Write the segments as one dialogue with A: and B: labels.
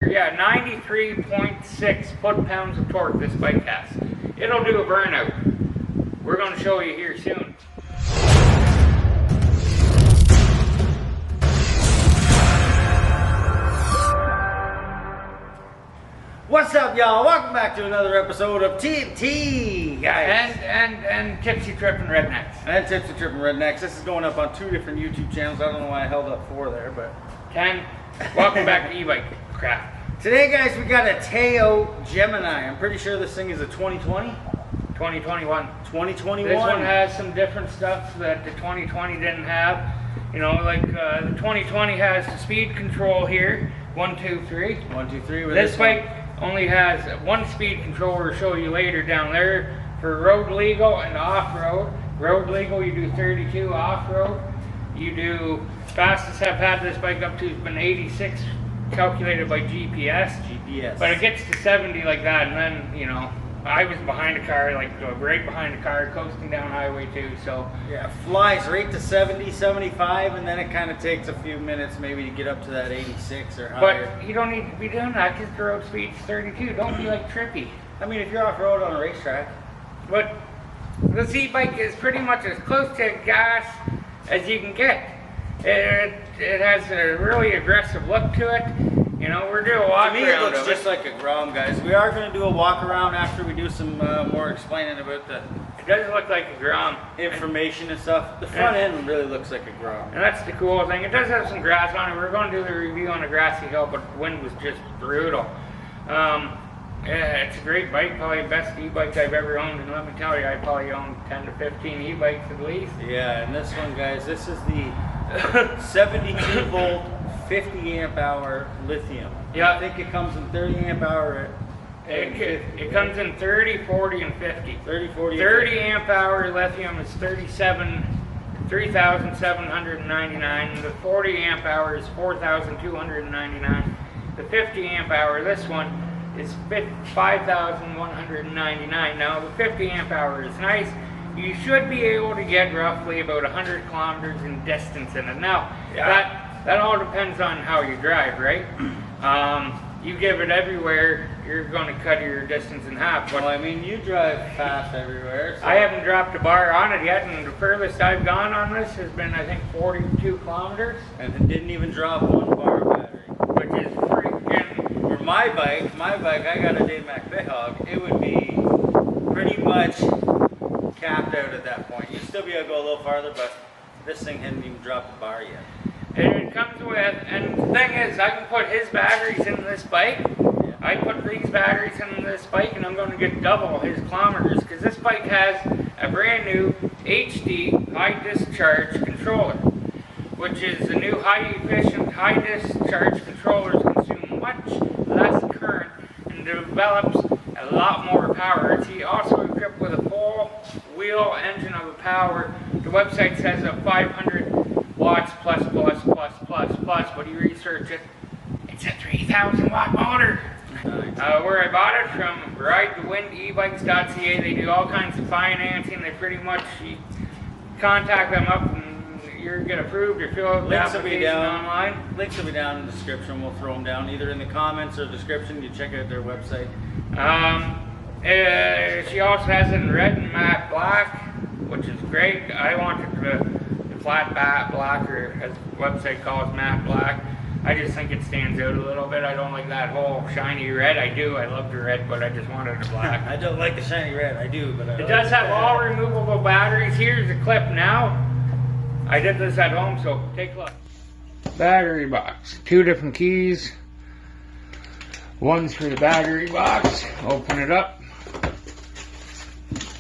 A: Yeah, 93.6 foot-pounds of torque this bike has. It'll do a burnout. We're going to show you here soon.
B: What's up, y'all? Welcome back to another episode of TNT, guys.
A: And Tipsy Trippin' Rednecks.
B: And Tipsy Trippin' Rednecks. This is going up on 2 different YouTube channels. I don't know why I held up 4 there, but...
A: 10. Welcome back to e-bike crap.
B: Today, guys, we got a Tao Gemini. I'm pretty sure this thing is a 2020?
A: 2021.
B: 2021.
A: This one has some different stuff that the 2020 didn't have. You know, like the 2020 has the speed control here. 1, 2, 3.
B: 1, 2, 3.
A: This bike only has one speed controller. We'll show you later down there for road legal and off-road. Road legal, you do 32. Off-road, you do fastest I've had this bike up to has been 86, calculated by GPS. But it gets to 70 like that, and then, you know, I was behind a car, like right behind a car, coasting down highway 2, so. Yeah,
B: flies right to 70, 75, and then it kind of takes a few minutes maybe to get up to that 86 or higher.
A: But you don't need to be doing that because the road speed's 32. Don't be like trippy.
B: I mean, if you're off-road on a racetrack.
A: But this e-bike is pretty much as close to gas as you can get. It has a really aggressive look to it. You know, we're doing a walk around. To me, it looks just
B: like a Grom, guys. We are going to do a walk around after we do some more explaining about the.
A: It does look like a Grom.
B: Information and stuff. The front end really looks like a Grom.
A: And that's the cool thing. It does have some grass on it. We're going to do the review on a grassy hill, but the wind was just brutal. Yeah, it's a great bike. Probably the best e-bike I've ever owned. And let me tell you, I probably own 10 to 15 e-bikes at least.
B: Yeah, and this one, guys, this is the 72 volt. 50 amp hour lithium.
A: Yeah.
B: I think it comes in 30 amp hour.
A: It comes in 30, 40, and 50.
B: 30, 40,
A: 30 amp hour lithium is 3,799. The 40 amp hour is 4,299. The 50 amp hour, this one, is 5,199. Now the 50 amp hour is nice. You should be able to get roughly about 100 kilometers in distance in it. Now, that all depends on how you drive, right? You give it everywhere, you're going to cut your distance in half. But
B: well, I mean, you drive fast everywhere. So.
A: I haven't dropped a bar on it yet, and the furthest I've gone on this has been, I think, 42 kilometers.
B: And it didn't even drop 1 bar of battery.
A: Which is freaking...
B: For my bike, I got a Daymac Bayhawk, it would be pretty much capped out at that point. You'd still be able to go a little farther, but this thing hadn't even dropped a bar yet.
A: And it comes with, and the thing is, I can put his batteries in this bike. Yeah. I put these batteries in this bike, and I'm going to get double his kilometers, because this bike has a brand new HD high discharge controller, which is the new high efficient high discharge controllers consume much less current and develops a lot more power. It's also equipped with a full wheel engine of power. The website says a 500 watts plus, but you research it, it's a 3,000 watt motor. Where I bought it from, ridethewindebikes.ca. They do all kinds of financing. They pretty much, you contact them up and you get approved or fill out the application online.
B: Links will be down in the description. We'll throw them down either in the comments or description. You check out their website.
A: She also has it in red and matte black, which is great. I wanted the flat matte black, or as the website calls matte black. I just think it stands out a little bit. I don't like that whole shiny red. I do. I love the red, but I just wanted the black.
B: I don't like the shiny red. I do, but
A: it does have all removable batteries. Here's a clip now. I did this at home, so take a look. Battery box. 2 different keys. One's for the battery box. Open it up.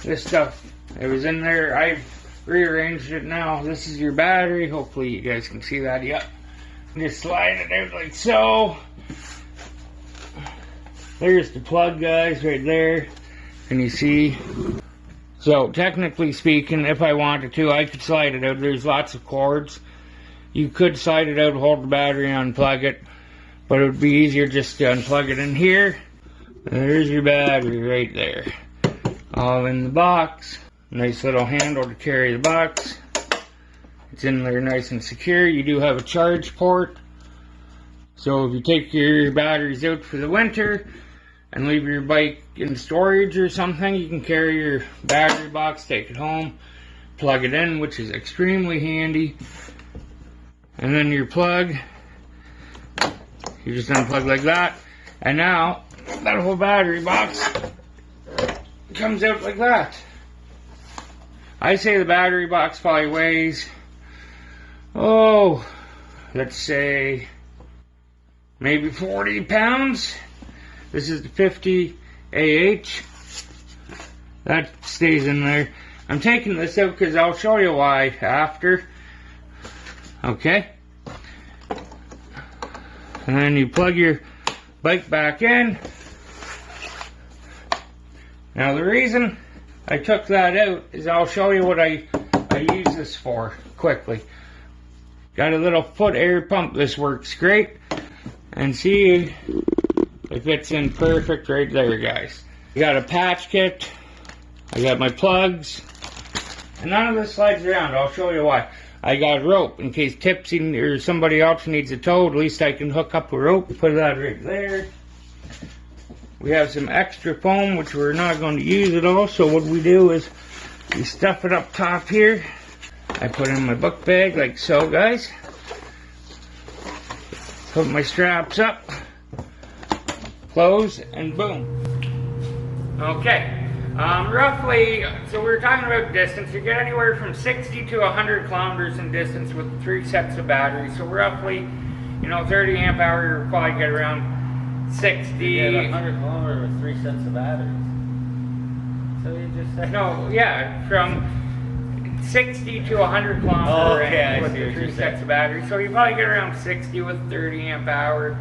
A: This stuff, it was in there. I've rearranged it now. This is your battery. Hopefully you guys can see that. Yep. Just slide it out like so. There's the plug, guys, right there. Can you see? So technically speaking, if I wanted to, I could slide it out. There's lots of cords. You could slide it out, hold the battery, unplug it, but it would be easier just to unplug it in here. There's your battery right there. All in the box. Nice little handle to carry the box. It's in there nice and secure. You do have a charge port. So if you take your batteries out for the winter and leave your bike in storage or something, you can carry your battery box, take it home, plug it in, which is extremely handy. And then your plug, you just unplug like that. And now that whole battery box comes out like that. I say the battery box probably weighs, let's say maybe 40 pounds. This is the 50 AH. That stays in there. I'm taking this out because I'll show you why after. Okay. And then you plug your bike back in. Now the reason I took that out is I'll show you what I use this for quickly. Got a little foot air pump. This works great. And see, it fits in perfect right there, guys. I got a patch kit. I got my plugs. And none of this slides around. I'll show you why. I got rope in case Tipsy or somebody else needs a tow. At least I can hook up a rope. Put that right there. We have some extra foam, which we're not going to use at all. So what we do is we stuff it up top here. I put in my book bag like so, guys. Put my straps up. Close and boom. Okay. Roughly, so we were talking about distance. You get anywhere from 60 to 100 kilometers in distance with 3 sets of batteries. So roughly, 30 amp hour, you'll probably get around 60.
B: You get 100 kilometers with 3 sets of batteries. So you just said...
A: No, yeah, from 60 to 100 kilometers range with the 3 sets of batteries. So you probably get around 60 with 30 amp hour.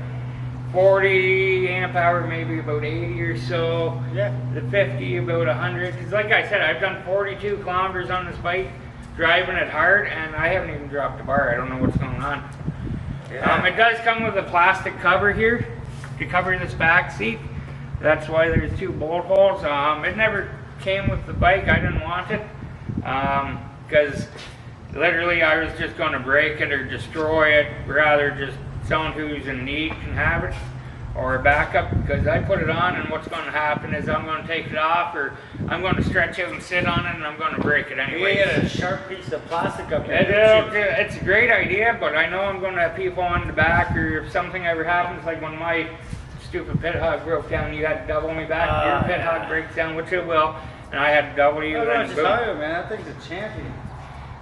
A: 40 amp hour, maybe about 80 or so.
B: Yeah.
A: The 50 about 100. Because like I said, I've done 42 kilometers on this bike, driving it hard, and I haven't even dropped a bar. I don't know what's going on. Yeah. It does come with a plastic cover here to cover this back seat. That's why there's 2 bolt holes. It never came with the bike. I didn't want it because literally I was just going to break it or destroy it, rather just someone who's in need can have it, or a backup, because I put it on and what's going to happen is I'm going to take it off, or I'm going to stretch out and sit on it and I'm going to break it anyway.
B: You get a sharp piece of plastic up here.
A: It's a great idea, but I know I'm going to have people on the back, or if something ever happens, like when my stupid pit hog broke down, you had to double me back. Your pit hog breaks down, which it will, and I had to double you.
B: I just tell you, man, that thing's a champion.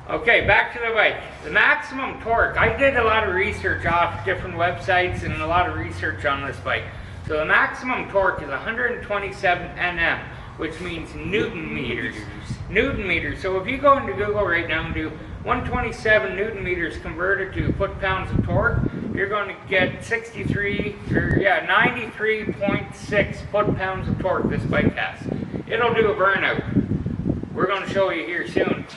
A: Okay, back to the bike. The maximum torque. I did a lot of research off different websites and a lot of research on this bike. So the maximum torque is 127 Nm, which means Newton meters. Newton meters. So if you go into Google right now and do 127 Newton meters converted to foot-pounds of torque, you're going to get 93.6 foot-pounds of torque this bike has. It'll do a burnout. We're going to show you here soon.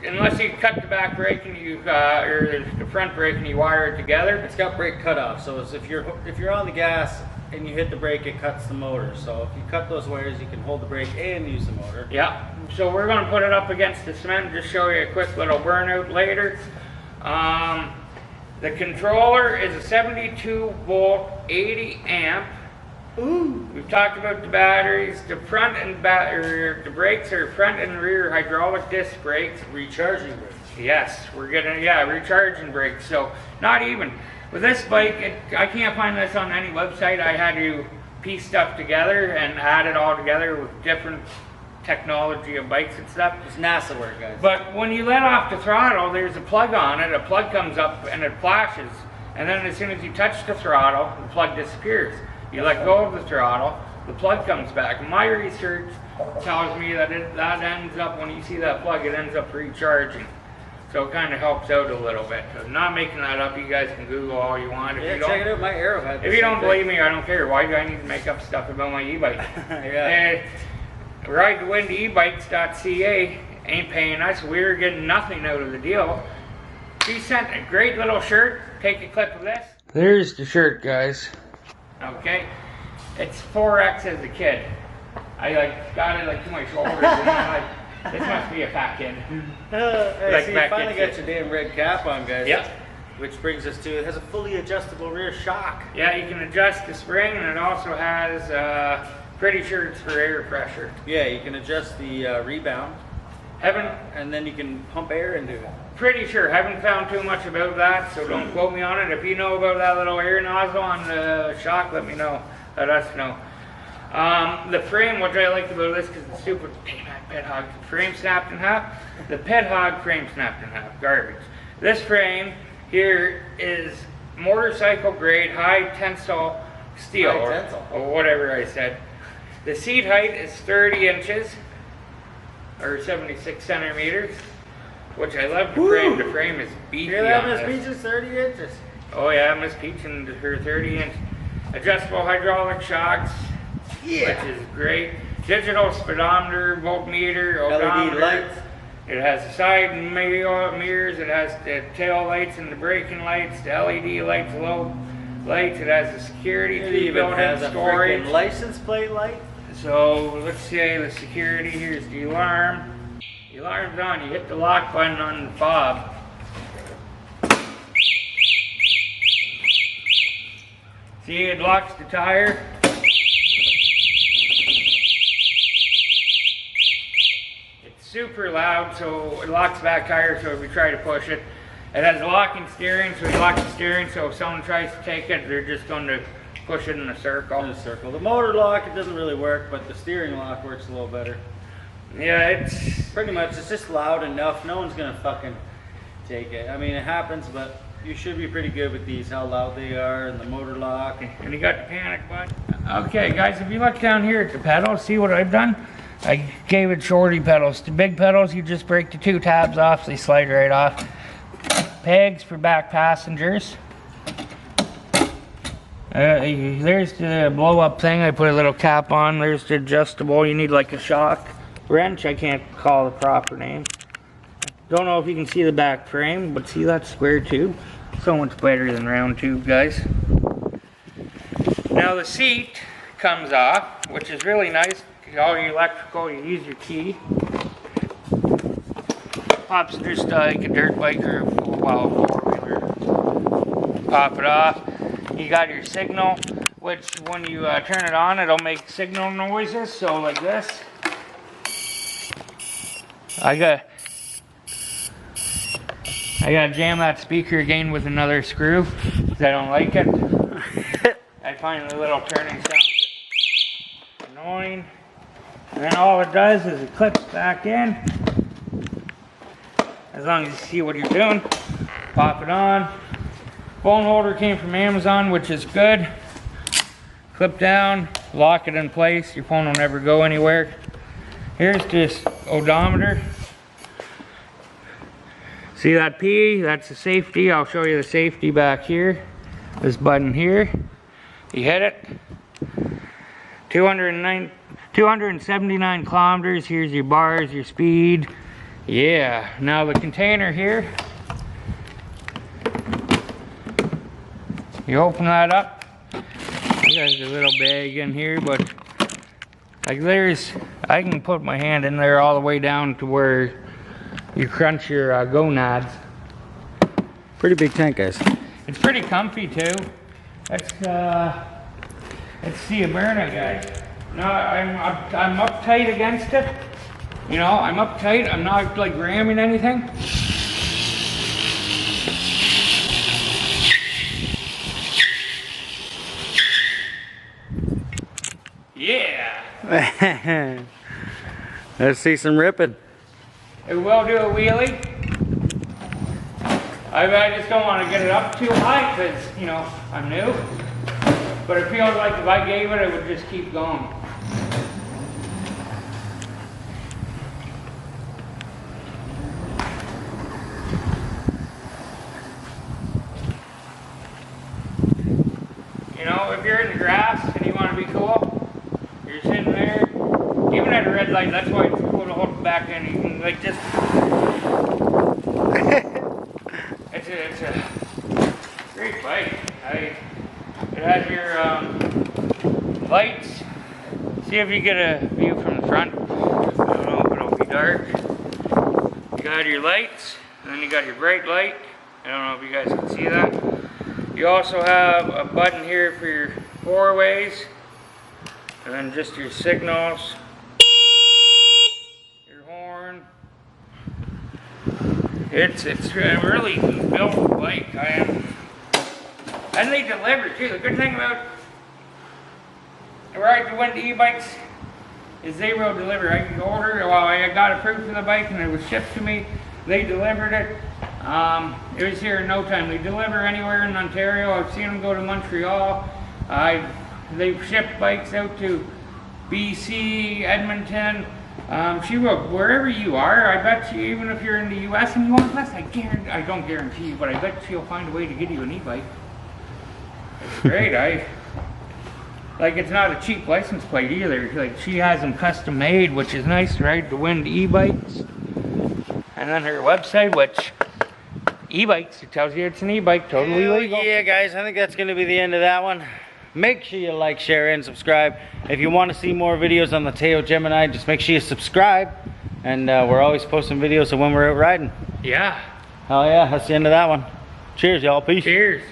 A: Unless you cut the back brake and or the front brake and you wire it together.
B: It's got brake cutoff, so it's if you're on the gas and you hit the brake, it cuts the motor. So if you cut those wires, you can hold the brake and use the motor.
A: Yeah. So we're going to put it up against the cement and just show you a quick little burnout later. The controller is a 72 volt, 80 amp.
B: Ooh.
A: We've talked about the batteries. The front and the brakes are front and rear hydraulic disc brakes.
B: Recharging brakes.
A: Yes, we're getting recharging brakes. So not even with this bike. I can't find this on any website. I had to piece stuff together and add it all together with different technology of bikes and stuff.
B: It's NASA work, guys.
A: But when you let off the throttle, there's a plug on it. A plug comes up and it flashes, and then as soon as you touch the throttle, the plug disappears. You let go of the throttle, the plug comes back. My research tells me that that ends up, when you see that plug, it ends up recharging. So it kind of helps out a little bit. I'm not making that up. You guys can Google all you want.
B: Check it out. My Arrowhead.
A: If you don't believe me, I don't care. Why do I need to make up stuff about my e-bike? RideToWinEbikes.ca ain't paying us. We're getting nothing out of the deal. She sent a great little shirt. Take a clip of this. There's the shirt, guys. Okay, it's 4X as a kid. I got it to my shoulders, and I'm this must be a fat kid.
B: Hey, so you finally got your damn red cap on, guys.
A: Yep.
B: Which brings us to, it has a fully adjustable rear shock.
A: Yeah, you can adjust the spring, and it also has, pretty sure it's for air pressure.
B: Yeah, you can adjust the rebound, and then you can pump air into it.
A: Pretty sure, haven't found too much about that, so don't quote me on it. If you know about that little air nozzle on the shock, let me know, let us know. The frame, what I liked about this, because the stupid pit hog frame snapped in half, the pit hog frame snapped in half, garbage. This frame here is motorcycle grade high tensile steel, or whatever I said. The seat height is 30 inches, or 76 centimeters, which I love the frame. The frame is beefy.
B: Hear that, Miss Peach is 30 inches.
A: Oh yeah, Miss Peach and her 30-inch adjustable hydraulic shocks, which is great. Digital speedometer, voltmeter, odometer.
B: LED lights.
A: It has the side mirrors. It has the tail lights and the braking lights. The LED lights, low lights. It has the security.
B: It even has a freaking license plate light.
A: So let's say the security. Here's the alarm. The alarm's on. You hit the lock button on the fob. See, it locks the tire. It's super loud, so it locks back tire. So if you try to push it, it has a locking steering. So you lock the steering. So if someone tries to take it, they're just going to push it in a circle.
B: The motor lock, it doesn't really work, but the steering lock works a little better.
A: Yeah, it's
B: pretty much, it's just loud enough. No one's gonna fucking take it. I mean, it happens, but you should be pretty good with these, how loud they are, and the motor lock.
A: And you got the panic button. Okay, guys, if you look down here at the pedals, see what I've done? I gave it shorty pedals. The big pedals, you just break the 2 tabs off, they slide right off. Pegs for back passengers. There's the blow up thing. I put a little cap on. There's the adjustable. You need like a shock wrench. I can't call the proper name. Don't know if you can see the back frame, but see that square tube? So much better than round tube, guys. Now the seat comes off, which is really nice. All your electrical, you use your key. Pops just like a dirt bike or a four-wheeler. Pop it off. You got your signal, which when you turn it on, it'll make signal noises. So like this. I gotta jam that speaker again with another screw because I don't like it. I find the little turning sound annoying. And then all it does is it clips back in. As long as you see what you're doing, pop it on. Phone holder came from Amazon, which is good. Clip down, lock it in place. Your phone will never go anywhere. Here's this odometer. See that P? That's the safety. I'll show you the safety back here. This button here. You hit it. 279 kilometers. Here's your bars, your speed. Yeah. Now the container here. You open that up. There's a little bag in here, but like I can put my hand in there all the way down to where you crunch your gonads.
B: Pretty big tank, guys.
A: It's pretty comfy too. Let's see a burner, guys. No, I'm uptight against it. You know, I'm uptight. I'm not like ramming anything. Yeah.
B: Let's see some ripping.
A: It will do a wheelie. I just don't want to get it up too high because, you know, I'm new. But it feels like if I gave it, it would just keep going. You know, if you're in the grass and you want to be cool, you're sitting there, even at a red light, that's why it's cool to hold it back in. You can like just... it's a great bike. It has your lights. See if you get a view from the front. I don't know if it'll be dark. You got your lights, and then you got your bright light. I don't know if you guys can see that. You also have a button here for your four-ways, and then just your signals, your horn. It's a really built bike. And they deliver too. The good thing about where I went to e-bikes is they will deliver. I can order. Well, I got approved for the bike and it was shipped to me. They delivered it. It was here in no time. They deliver anywhere in Ontario. I've seen them go to Montreal. They've shipped bikes out to BC, Edmonton. She will, wherever you are, I bet you, even if you're in the US and you want less, I don't guarantee you, but I bet she'll find a way to get you an e-bike. It's great. Like, it's not a cheap license plate either. Like, she has them custom made, which is nice, right? To win e-bikes. And then her website, which e-bikes, it tells you it's an e-bike, totally legal.
B: Yeah, guys, I think that's going to be the end of that one. Make sure you like, share, and subscribe. If you want to see more videos on the Tao Gemini, just make sure you subscribe. And we're always posting videos of when we're out riding.
A: Yeah.
B: Hell yeah, that's the end of that one. Cheers, y'all. Peace.
A: Cheers.